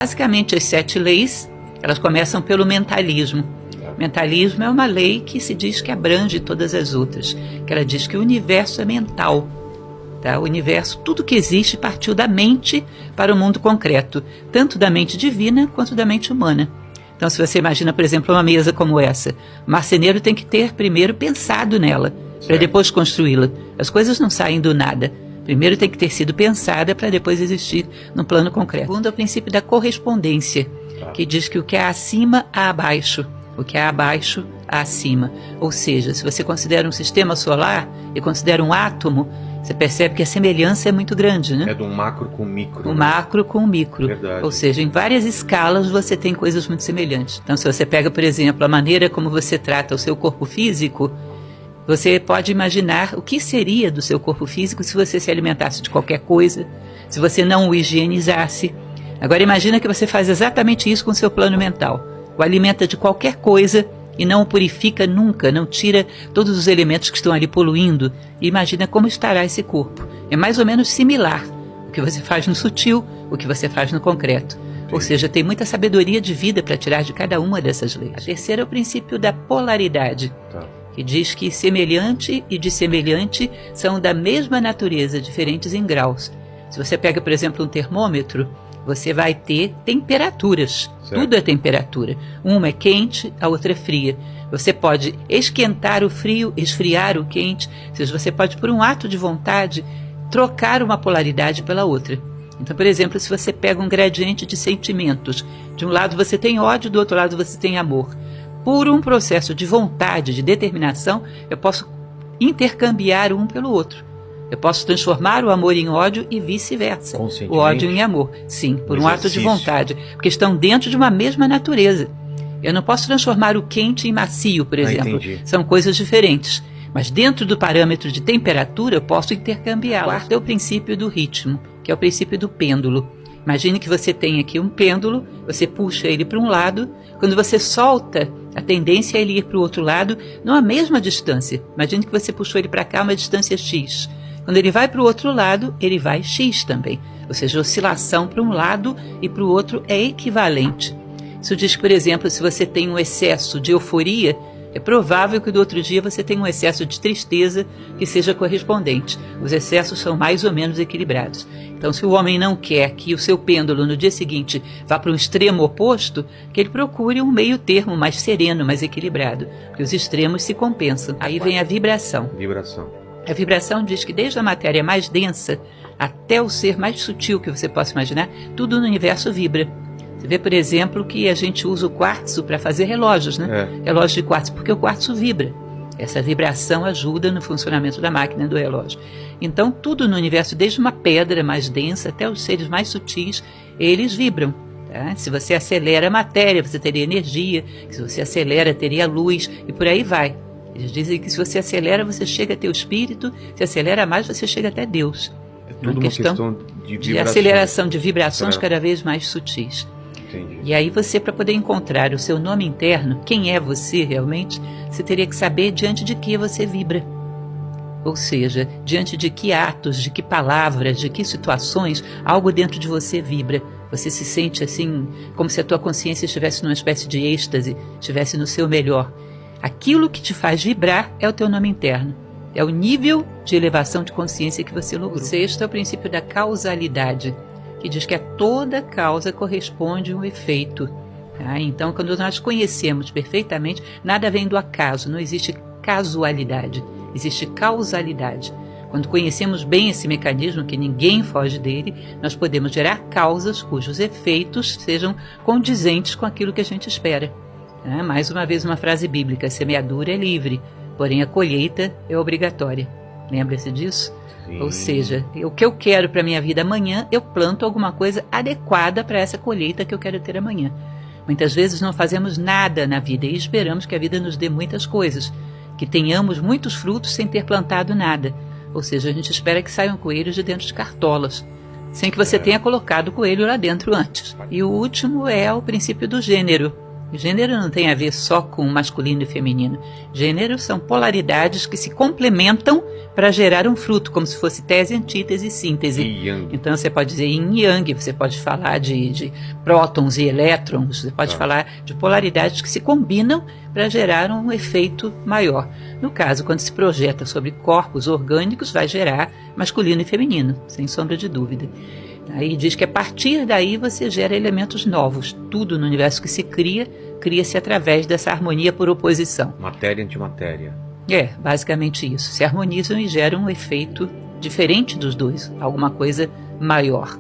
Basicamente, as 7 leis, elas começam pelo mentalismo. Mentalismo é uma lei que se diz que abrange todas as outras, que ela diz que o universo é mental. Tá? O universo, tudo que existe partiu da mente para o mundo concreto, tanto da mente divina quanto da mente humana. Então, se você imagina, por exemplo, uma mesa como essa, o marceneiro tem que ter primeiro pensado nela, para depois construí-la. As coisas não saem do nada. Primeiro tem que ter sido pensada para depois existir no plano concreto. Segundo é o princípio da correspondência, que diz que o que é acima há abaixo, o que é abaixo há acima. Ou seja, se você considera um sistema solar e considera um átomo, você percebe que a semelhança é muito grande, né? É do macro com o micro. O macro com o micro. Verdade. Ou seja, em várias escalas você tem coisas muito semelhantes. Então, se você pega, por exemplo, a maneira como você trata o seu corpo físico, você pode imaginar o que seria do seu corpo físico se você se alimentasse de qualquer coisa, se você não o higienizasse. Agora imagina que você faz exatamente isso com o seu plano mental. O alimenta de qualquer coisa e não o purifica nunca, não tira todos os elementos que estão ali poluindo. E imagina como estará esse corpo. É mais ou menos similar o que você faz no sutil, o que você faz no concreto. Ou seja, tem muita sabedoria de vida para tirar de cada uma dessas leis. A terceira é o princípio da polaridade. Que diz que semelhante e dissemelhante são da mesma natureza, diferentes em graus. Se você pega, por exemplo, um termômetro, você vai ter temperaturas. Certo. Tudo é temperatura. Uma é quente, a outra é fria. Você pode esquentar o frio, esfriar o quente. Ou seja, você pode, por um ato de vontade, trocar uma polaridade pela outra. Então, por exemplo, se você pega um gradiente de sentimentos, de um lado você tem ódio, do outro lado você tem amor. Por um processo de vontade, de determinação, eu posso intercambiar um pelo outro. Eu posso transformar o amor em ódio e vice-versa. O ódio em amor. Sim, por um ato de vontade. Porque estão dentro de uma mesma natureza. Eu não posso transformar o quente em macio, por exemplo. São coisas diferentes. Mas dentro do parâmetro de temperatura, eu posso intercambiar. O quarto é o princípio do ritmo, que é o princípio do pêndulo. Imagine que você tem aqui um pêndulo, você puxa ele para um lado, quando você solta, a tendência é ele ir para o outro lado, não a mesma distância. Imagine que você puxou ele para cá, uma distância x. Quando ele vai para o outro lado, ele vai x também. Ou seja, a oscilação para um lado e para o outro é equivalente. Isso diz que, por exemplo, se você tem um excesso de euforia, é provável que do outro dia você tenha um excesso de tristeza que seja correspondente. Os excessos são mais ou menos equilibrados. Então, se o homem não quer que o seu pêndulo no dia seguinte vá para um extremo oposto, que ele procure um meio termo mais sereno, mais equilibrado, porque os extremos se compensam. Aí vem a vibração. A vibração diz que desde a matéria mais densa até o ser mais sutil que você possa imaginar, tudo no universo vibra. Você vê, por exemplo, que a gente usa o quartzo para fazer relógios, né? Relógios de quartzo, porque o quartzo vibra. Essa vibração ajuda no funcionamento da máquina do relógio. Então, tudo no universo, desde uma pedra mais densa até os seres mais sutis, eles vibram. Tá? Se você acelera a matéria, você teria energia. Se você acelera, teria luz, e por aí vai. Eles dizem que se você acelera, você chega até o espírito. Se acelera mais, você chega até Deus. É tudo uma questão de aceleração, de vibrações cada vez mais sutis. Entendi. E aí você, para poder encontrar o seu nome interno, quem é você realmente, você teria que saber diante de que você vibra. Ou seja, diante de que atos, de que palavras, de que situações, algo dentro de você vibra. Você se sente assim, como se a tua consciência estivesse numa espécie de êxtase, estivesse no seu melhor. Aquilo que te faz vibrar é o teu nome interno. É o nível de elevação de consciência que você logrou. O sexto é o princípio da causalidade, que diz que a toda causa corresponde um efeito. Tá? Então, quando nós conhecemos perfeitamente, nada vem do acaso, não existe casualidade, existe causalidade. Quando conhecemos bem esse mecanismo, que ninguém foge dele, nós podemos gerar causas cujos efeitos sejam condizentes com aquilo que a gente espera. Tá? Mais uma vez, uma frase bíblica: a semeadura é livre, porém a colheita é obrigatória. Lembra-se disso? Sim. Ou seja, o que eu quero para a minha vida amanhã, eu planto alguma coisa adequada para essa colheita que eu quero ter amanhã. Muitas vezes não fazemos nada na vida e esperamos que a vida nos dê muitas coisas, que tenhamos muitos frutos sem ter plantado nada. Ou seja, a gente espera que saiam coelhos de dentro de cartolas, sem que você tenha colocado o coelho lá dentro antes. E o último é o princípio do gênero, Gênero não tem a ver só com masculino e feminino. Gênero são polaridades que se complementam para gerar um fruto, como se fosse tese, antítese e síntese. Então você pode dizer yin e yang, você pode falar de prótons e elétrons, você pode falar de polaridades que se combinam para gerar um efeito maior. No caso, quando se projeta sobre corpos orgânicos, vai gerar masculino e feminino, sem sombra de dúvida. Aí diz que a partir daí você gera elementos novos. Tudo no universo que se cria-se através dessa harmonia por oposição. Matéria e antimatéria. Basicamente isso. Se harmonizam e geram um efeito diferente dos dois, alguma coisa maior.